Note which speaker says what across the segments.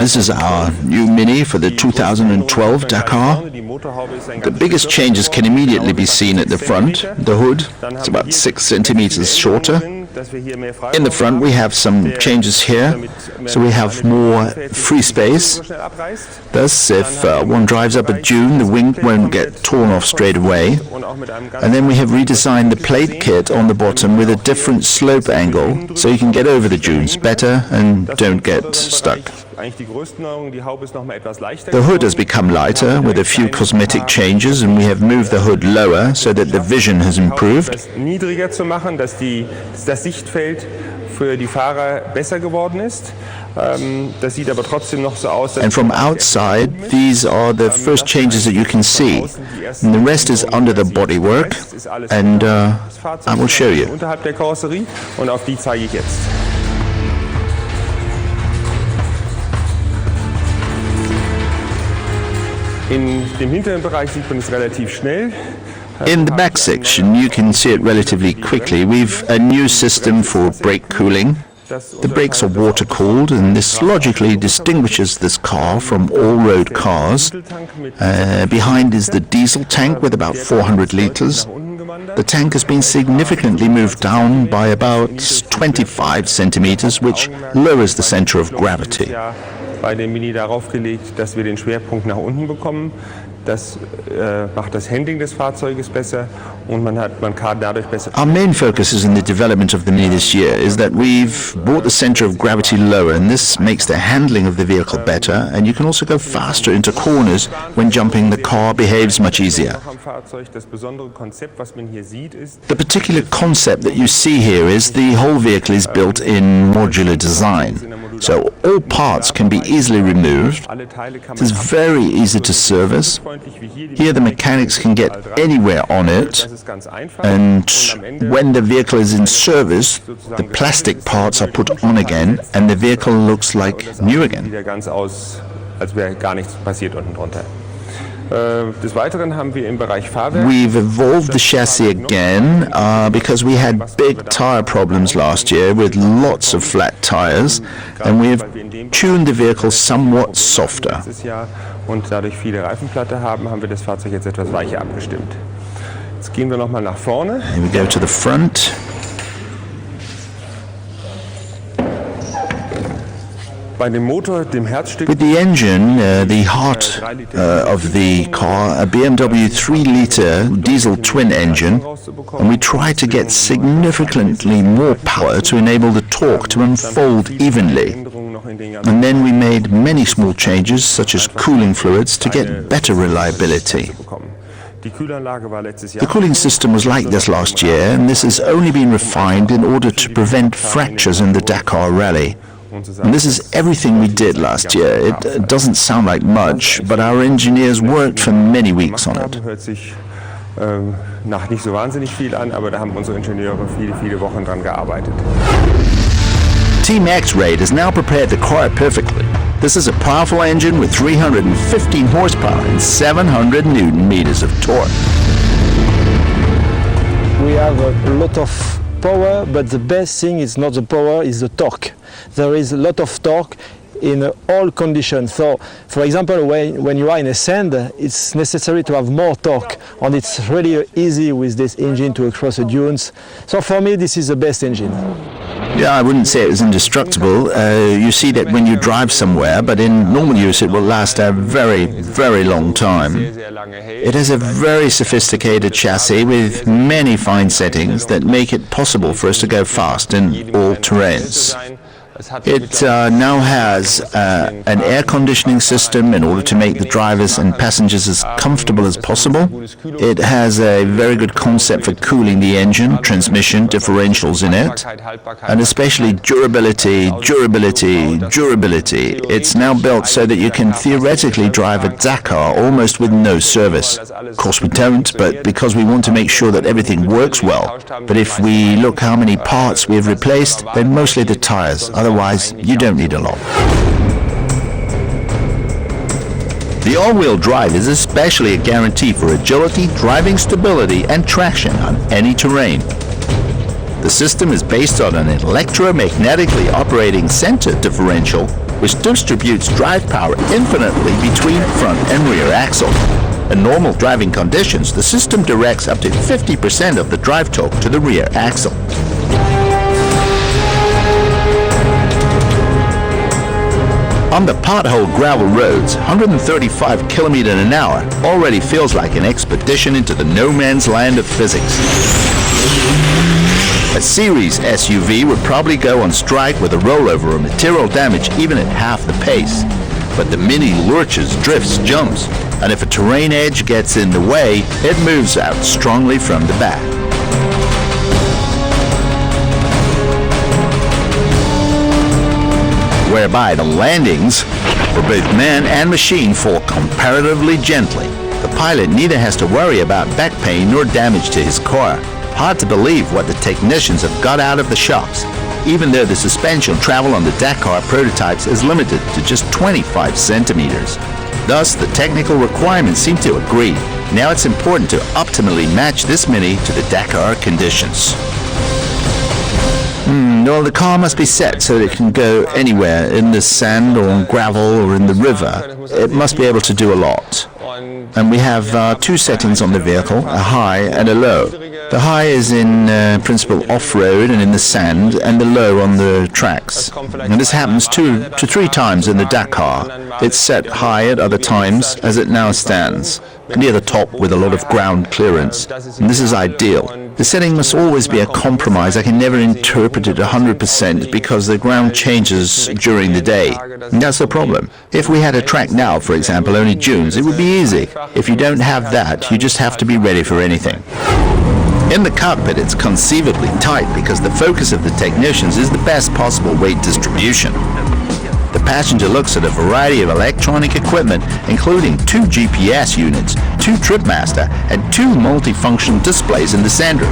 Speaker 1: This is our new Mini for the 2012 Dakar. The biggest changes can immediately be seen at the front. The hood is about 6 centimeters shorter. In the front we have some changes here, so we have more free space. Thus, if one drives up a dune, the wing won't get torn off straight away. And then we have redesigned the plate kit on the bottom with a different slope angle, so you can get over the dunes better and don't get stuck. The hood has become lighter with a few cosmetic changes, and we have moved the hood lower so that the vision has improved. And from outside, these are the first changes that you can see. And the rest is under the bodywork, and I will show you. In the back section, you can see it relatively quickly. We've a new system for brake cooling. The brakes are water-cooled, and this logically distinguishes this car from all road cars. Behind is the diesel tank with about 400 liters. The tank has been significantly moved down by about 25 centimeters, which lowers the center of gravity. Bei dem Mini darauf gelegt, dass wir den Schwerpunkt nach unten bekommen. Das macht das Handling des Fahrzeuges besser und man kann dadurch besser. Our main focus is in the development of the Mini this year is that we've brought the center of gravity lower, and this makes the handling of the vehicle better, and you can also go faster into corners. When jumping, the car behaves much easier. The particular concept that you see here is the whole vehicle is built in modular design. So all parts can be easily removed. It is very easy to service. Here the mechanics can get anywhere on it, and when the vehicle is in service, the plastic parts are put on again and the vehicle looks like new again. We've evolved the chassis again because we had big tire problems last year with lots of flat tires, and we've tuned the vehicle somewhat softer. Und dadurch viele Reifenplatte haben wir das Fahrzeug jetzt etwas weicher abgestimmt. Jetzt gehen wir noch mal nach vorne. Here we go to the front. With the engine, the heart of the car, a BMW 3-liter diesel twin engine, and we try to get significantly more power to enable the torque to unfold evenly. And then we made many small changes, such as cooling fluids, to get better reliability. The cooling system was like this last year, and this has only been refined in order to prevent fractures in the Dakar Rally. And this is everything we did last year. It doesn't sound like much, but our engineers worked for many weeks on it. Nach nicht so wahnsinnig viel an, aber da haben unsere Ingenieure viele Wochen dran gearbeitet. Team X-Raid has now prepared the car perfectly. This is a powerful engine with 315 horsepower and 700 Newton meters of torque.
Speaker 2: We have a lot of power, but the best thing is not the power, is the torque. There is a lot of torque in all conditions. So, for example, when you are in a sand, it's necessary to have more torque, and it's really easy with this engine to cross the dunes. So for me, this is the best engine.
Speaker 1: Yeah, I wouldn't say it was indestructible. You see that when you drive somewhere, but in normal use it will last a very, very long time. It has a very sophisticated chassis with many fine settings that make it possible for us to go fast in all terrains. It now has an air conditioning system in order to make the drivers and passengers as comfortable as possible. It has a very good concept for cooling the engine, transmission, differentials in it, and especially durability. It's now built so that you can theoretically drive a Dakar almost with no service. Of course we don't, but because we want to make sure that everything works well. But if we look how many parts we have replaced, then mostly the tires. Otherwise, you don't need a lot. The all-wheel drive is especially a guarantee for agility, driving stability, and traction on any terrain. The system is based on an electromagnetically operating center differential, which distributes drive power infinitely between front and rear axle. In normal driving conditions, the system directs up to 50% of the drive torque to the rear axle. On the pothole gravel roads, 135 km/h already feels like an expedition into the no man's land of physics. A series SUV would probably go on strike with a rollover or material damage even at half the pace. But the Mini lurches, drifts, jumps, and if a terrain edge gets in the way, it moves out strongly from the back. Whereby the landings for both man and machine fall comparatively gently. The pilot neither has to worry about back pain nor damage to his car. Hard to believe what the technicians have got out of the shops, even though the suspension travel on the Dakar prototypes is limited to just 25 centimeters. Thus, the technical requirements seem to agree. Now it's important to optimally match this Mini to the Dakar conditions. Well, the car must be set so that it can go anywhere, in the sand or on gravel or in the river. It must be able to do a lot. And we have two settings on the vehicle, a high and a low. The high is in principle off-road and in the sand, and the low on the tracks. And this happens 2 to 3 times in the Dakar. It's set high at other times, as it now stands, near the top with a lot of ground clearance. And this is ideal. The setting must always be a compromise. I can never interpret it 100% because the ground changes during the day. And that's the problem. If we had a track now, for example, only dunes, it would be easy. If you don't have that, you just have to be ready for anything. In the cockpit, it's conceivably tight because the focus of the technicians is the best possible weight distribution. The passenger looks at a variety of electronic equipment, including 2 GPS units, 2 TripMaster, and 2 multifunction displays in the center.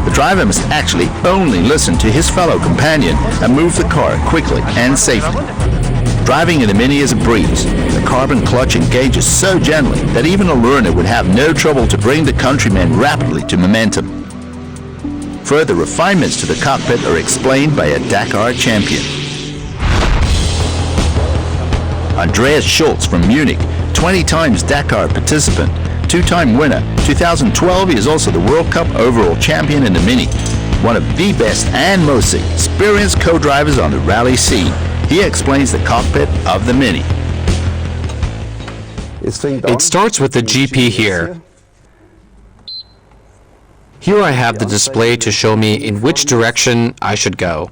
Speaker 1: The driver must actually only listen to his fellow companion and move the car quickly and safely. Driving in the Mini is a breeze. The carbon clutch engages so gently that even a learner would have no trouble to bring the countryman rapidly to momentum. Further refinements to the cockpit are explained by a Dakar champion. Andreas Schulz from Munich, 20 times Dakar participant, 2-time winner. 2012 he is also the World Cup overall champion in the Mini. One of the best and most experienced co-drivers on the rally scene. He explains the cockpit of the Mini.
Speaker 3: It starts with the GP here. Here I have the display to show me in which direction I should go.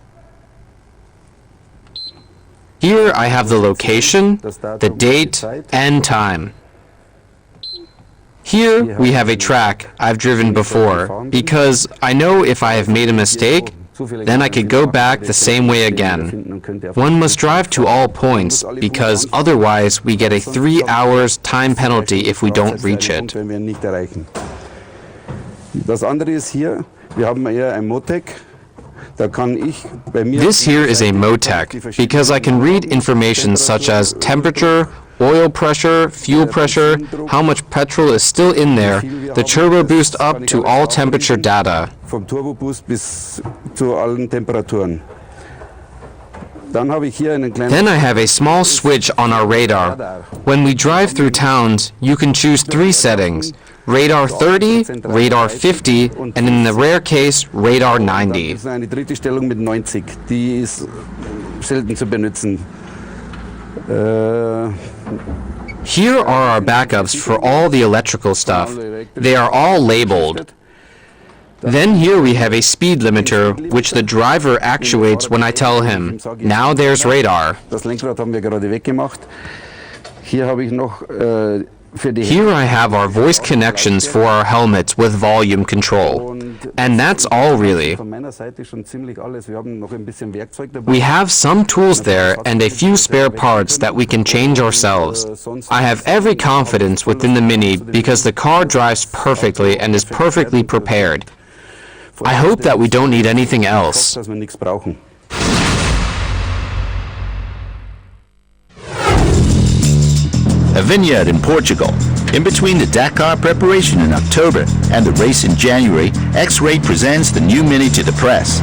Speaker 3: Here I have the location, the date, and time. Here we have a track I've driven before, because I know if I have made a mistake, then I could go back the same way again. One must drive to all points, because otherwise we get a 3 hours time penalty if we don't reach it.
Speaker 4: Das andere ist hier, wir haben eher ein Motec.
Speaker 3: This here is a Motec, because I can read information such as temperature, oil pressure, fuel pressure, how much petrol is still in there, the turbo boost up to all temperature data.
Speaker 4: Vom Turbo Boost bis zu allen Temperaturen.
Speaker 3: Then I have a small switch on our radar. When we drive through towns, you can choose 3 settings: radar 30, radar 50, and in the rare case, radar 90.
Speaker 4: Das ist eine dritte Stellung mit 90. Die ist selten zu benutzen.
Speaker 3: Here are our backups for all the electrical stuff. They are all labeled. Then here we have a speed limiter, which the driver actuates when I tell him, now there's radar.
Speaker 4: Das Lenkrad haben wir gerade weggemacht. Hier habe ich noch
Speaker 3: Here I have our voice connections for our helmets with volume control. And that's all really.
Speaker 4: Von meiner Seite schon ziemlich alles. Wir haben noch ein bisschen Werkzeug dabei.
Speaker 3: We have some tools there and a few spare parts that we can change ourselves. I have every confidence within the Mini because the car drives perfectly and is perfectly prepared. I hope that we don't need anything else.
Speaker 4: Dass wir nichts brauchen.
Speaker 1: A vineyard in Portugal, In between the Dakar preparation in October and the race in January, X-Ray presents the new Mini to the press.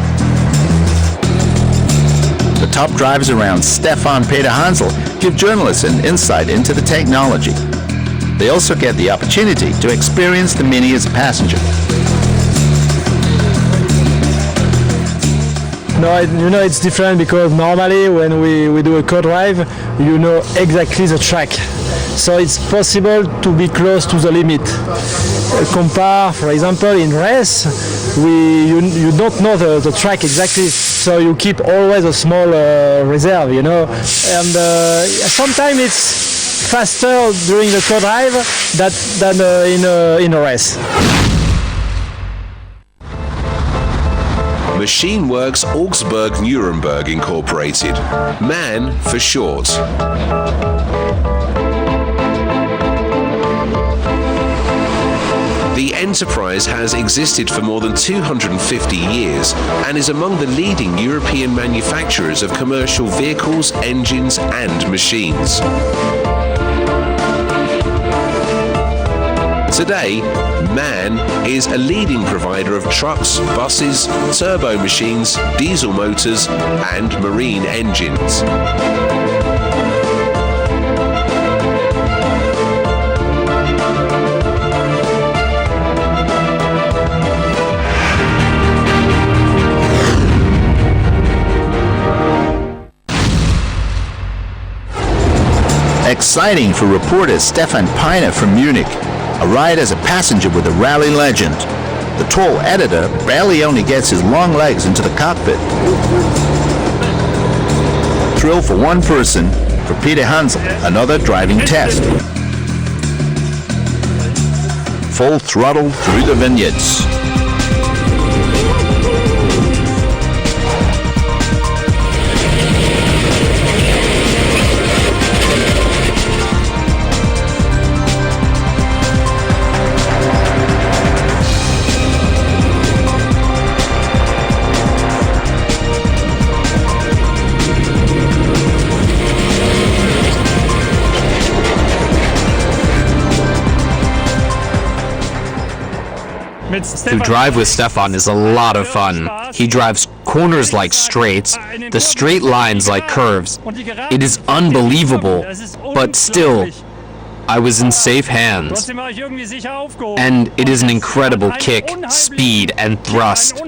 Speaker 1: The top drivers around Stefan Peter Hansel give journalists an insight into the technology. They also get the opportunity to experience the Mini as a passenger.
Speaker 2: No, it's different because normally when we do a co-drive, you know exactly the track. So it's possible to be close to the limit. Compare, for example, in race, you don't know the track exactly, so you keep always a small reserve, And sometimes it's faster during the co-drive than in a race.
Speaker 5: Machine Works Augsburg Nuremberg Incorporated, MAN for short. The enterprise has existed for more than 250 years and is among the leading European manufacturers of commercial vehicles, engines and machines. Today, MAN is a leading provider of trucks, buses, turbo machines, diesel motors and marine engines.
Speaker 1: Exciting for reporter Stefan Peiner from Munich. A ride as a passenger with a rally legend. The tall editor barely only gets his long legs into the cockpit. Thrill for one person, for Peter Hansel, another driving test. Full throttle through the vignettes.
Speaker 3: To drive with Stefan is a lot of fun. He drives corners like straights, the straight lines like curves. It is unbelievable, but still, I was in safe hands. And it is an incredible kick, speed, and thrust.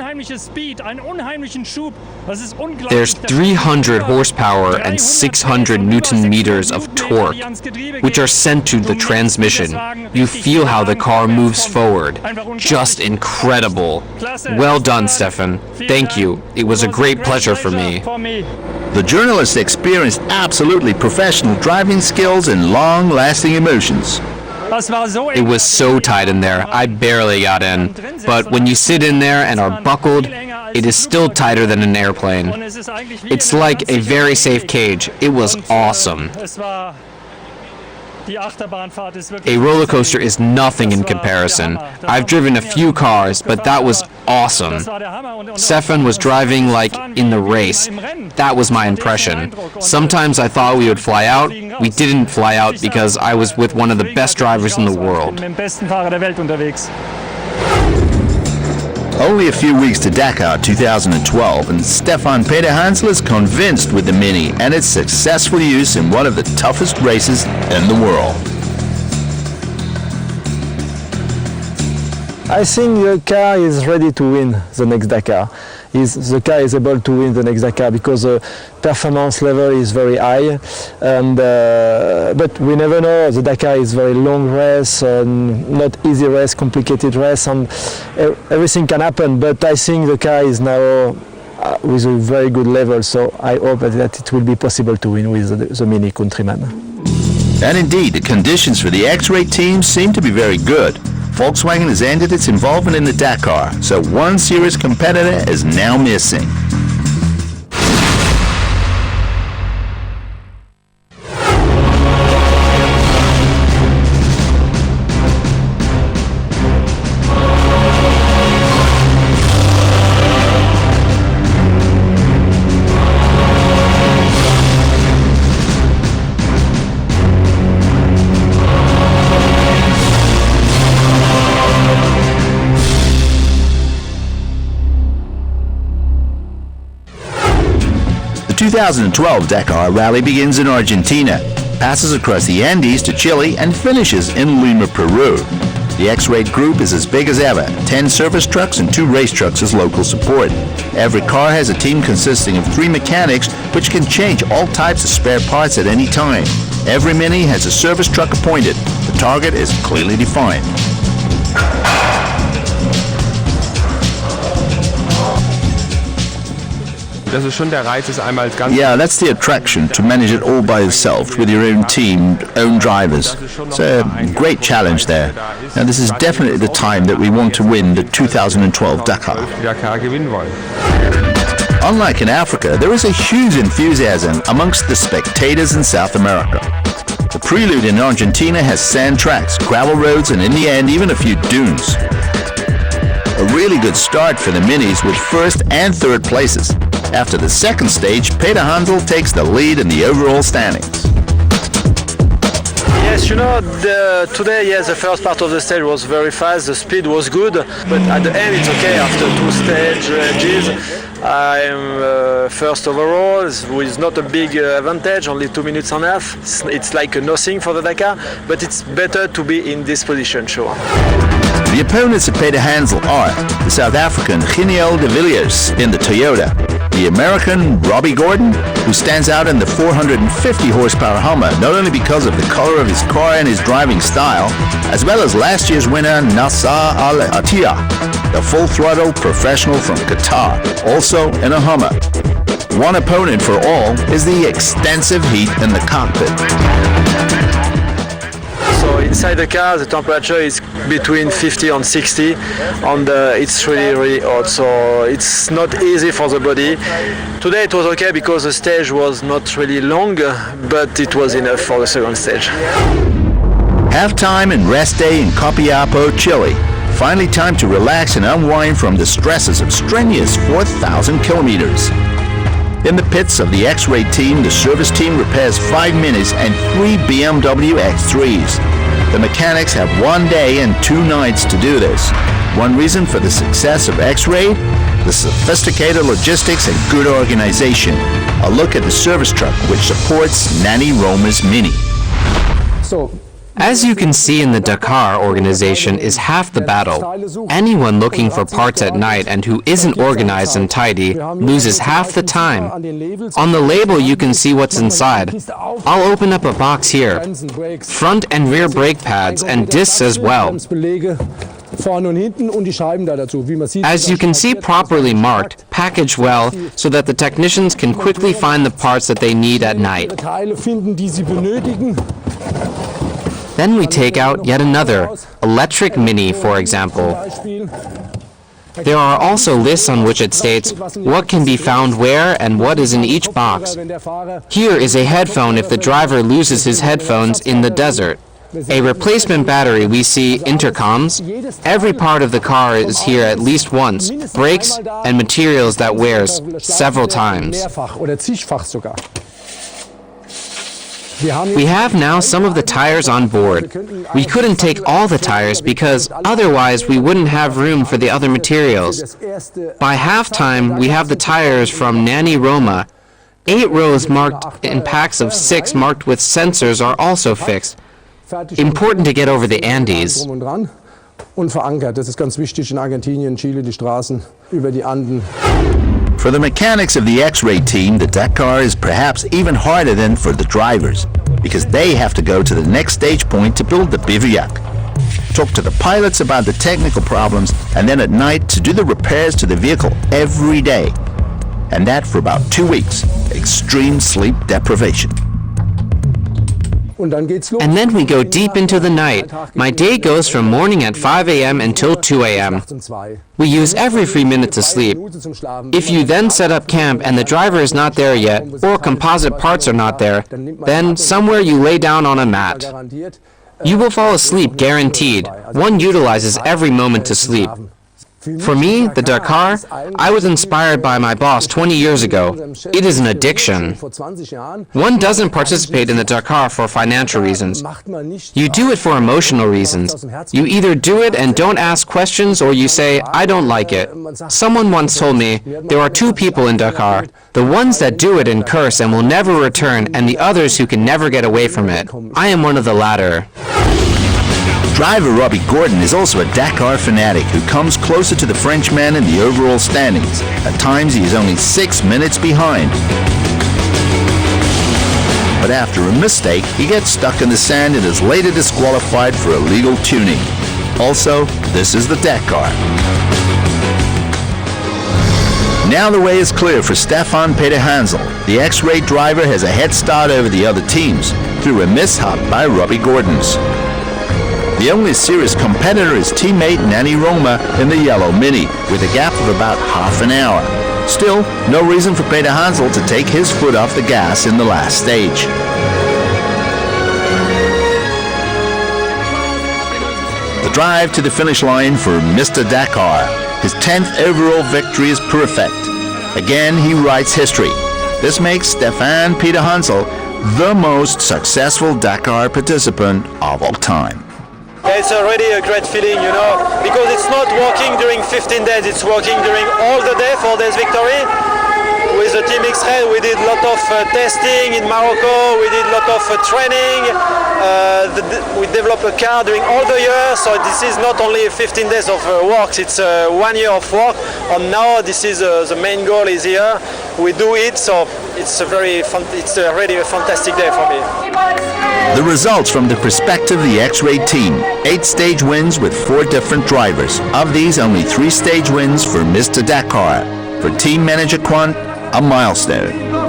Speaker 3: There's 300 horsepower and 600 Newton meters of torque, which are sent to the transmission. You feel how the car moves forward. Just incredible. Well done, Stefan. Thank you. It was a great pleasure for me.
Speaker 1: The journalist experienced absolutely professional driving skills and long-lasting emotions.
Speaker 3: It was so tight in there, I barely got in. But when you sit in there and are buckled, it is still tighter than an airplane. It's like a very safe cage. It was awesome. A roller coaster is nothing in comparison. I've driven a few cars, but that was awesome. Stefan was driving like in the race. That was my impression. Sometimes I thought we would fly out. We didn't fly out because I was with one of the best drivers in the world.
Speaker 1: Only a few weeks to Dakar 2012, and Stefan Peter Hansel is convinced with the Mini and its successful use in one of the toughest races in the world.
Speaker 2: I think the car is ready to win the next Dakar. The car is able to win the next Dakar because the performance level is very high, and but we never know. The Dakar is very long race, not easy race, complicated race, and everything can happen. But I think the car is now with a very good level, so I hope that it will be possible to win with the Mini Countryman.
Speaker 1: And indeed, the conditions for the X-Ray team seem to be very good. Volkswagen has ended its involvement in the Dakar, so one serious competitor is now missing. 2012 Dakar Rally begins in Argentina, passes across the Andes to Chile, and finishes in Lima, Peru. The X-Rate group is as big as ever, 10 service trucks and 2 race trucks as local support. Every car has a team consisting of 3 mechanics which can change all types of spare parts at any time. Every Mini has a service truck appointed. The target is clearly defined. Yeah, that's the attraction, to manage it all by yourself, with your own team, own drivers. It's a great challenge there. Now, this is definitely the time that we want to win the 2012 Dakar. Unlike in Africa, there is a huge enthusiasm amongst the spectators in South America. The prelude in Argentina has sand tracks, gravel roads, and in the end, even a few dunes. A really good start for the Minis with first and third places. After the second stage, Peter Hansel takes the lead in the overall standings.
Speaker 2: Yes, you know, today, yes, the first part of the stage was very fast, the speed was good, but at the end it's okay. After 2 stages, I'm first overall, with not a big advantage, only 2 minutes and a half. It's like nothing for the Dakar, but it's better to be in this position, sure.
Speaker 1: The opponents of Peter Hansel are the South African Giniel de Villiers in the Toyota, the American Robbie Gordon, who stands out in the 450 horsepower Hummer, not only because of the color of his car and his driving style, as well as last year's winner Nasser Al Attiyah, the full-throttle professional from Qatar, also in a Hummer. One opponent for all is the extensive heat in the cockpit.
Speaker 2: So inside the car, the temperature is between 50 and 60, and it's really hot. So it's not easy for the body. Today it was okay because the stage was not really long, but it was enough for the second stage.
Speaker 1: Halftime and rest day in Copiapo, Chile. Finally time to relax and unwind from the stresses of strenuous 4,000 kilometers. In the pits of the X-Rate team, the service team repairs 5 Minis and 3 BMW X3s. The mechanics have 1 day and 2 nights to do this. One reason for the success of X-Rate? The sophisticated logistics and good organization. A look at the service truck which supports Nani Roma's Mini.
Speaker 3: As you can see in the Dakar organization is half the battle. Anyone looking for parts at night and who isn't organized and tidy loses half the time. On the label you can see what's inside. I'll open up a box here. Front and rear brake pads and discs as well. As you can see, properly marked, packaged well, so that the technicians can quickly find the parts that they need at night. Then we take out yet another, electric Mini, for example. There are also lists on which it states what can be found where and what is in each box. Here is a headphone if the driver loses his headphones in the desert. A replacement battery, we see intercoms. Every part of the car is here at least once, brakes and materials that wears several times. We have now some of the tires on board. We couldn't take all the tires because otherwise we wouldn't have room for the other materials. By halftime, we have the tires from Nani Roma. 8 rows marked in packs of 6 marked with sensors are also fixed. Important to get over the Andes.
Speaker 1: For the mechanics of the X-Rate team, the Dakar is perhaps even harder than for the drivers, because they have to go to the next stage point to build the bivouac, talk to the pilots about the technical problems, and then at night to do the repairs to the vehicle every day. And that for about 2 weeks. Extreme sleep deprivation.
Speaker 3: And then we go deep into the night. My day goes from morning at 5 a.m. until 2 a.m. We use every free minute to sleep. If you then set up camp and the driver is not there yet, or composite parts are not there, then somewhere you lay down on a mat. You will fall asleep guaranteed. One utilizes every moment to sleep. For me, the Dakar, I was inspired by my boss 20 years ago. It is an addiction. One doesn't participate in the Dakar for financial reasons. You do it for emotional reasons. You either do it and don't ask questions, or you say, I don't like it. Someone once told me, there are two people in Dakar, the ones that do it and curse and will never return, and the others who can never get away from it. I am one of the latter.
Speaker 1: Driver Robbie Gordon is also a Dakar fanatic who comes closer to the Frenchman in the overall standings. At times he is only 6 minutes behind. But after a mistake, he gets stuck in the sand and is later disqualified for illegal tuning. Also, this is the Dakar. Now the way is clear for Stefan Peter Hansel. The X-Ray driver has a head start over the other teams through a mishap by Robbie Gordon's. The only serious competitor is teammate Nani Roma in the yellow Mini, with a gap of about half an hour. Still, no reason for Peter Hansel to take his foot off the gas in the last stage. The drive to the finish line for Mr. Dakar. His 10th overall victory is perfect. Again, he writes history. This makes Stefan Peter Hansel the most successful Dakar participant of all time.
Speaker 2: It's already a great feeling, you know, because it's not working during 15 days, it's working during all the day, 4 days victory. With the Team X-Ray, we did a lot of testing in Morocco, we did a lot of training, we developed a car during all the year, so this is not only 15 days of work, it's 1 year of work, and now this is the main goal is here. We do it, so it's really a fantastic day for me.
Speaker 1: The results from the perspective of the X-Ray team: 8 stage wins with 4 different drivers. Of these, only 3 stage wins for Mr. Dakar. For team manager Quant, a milestone.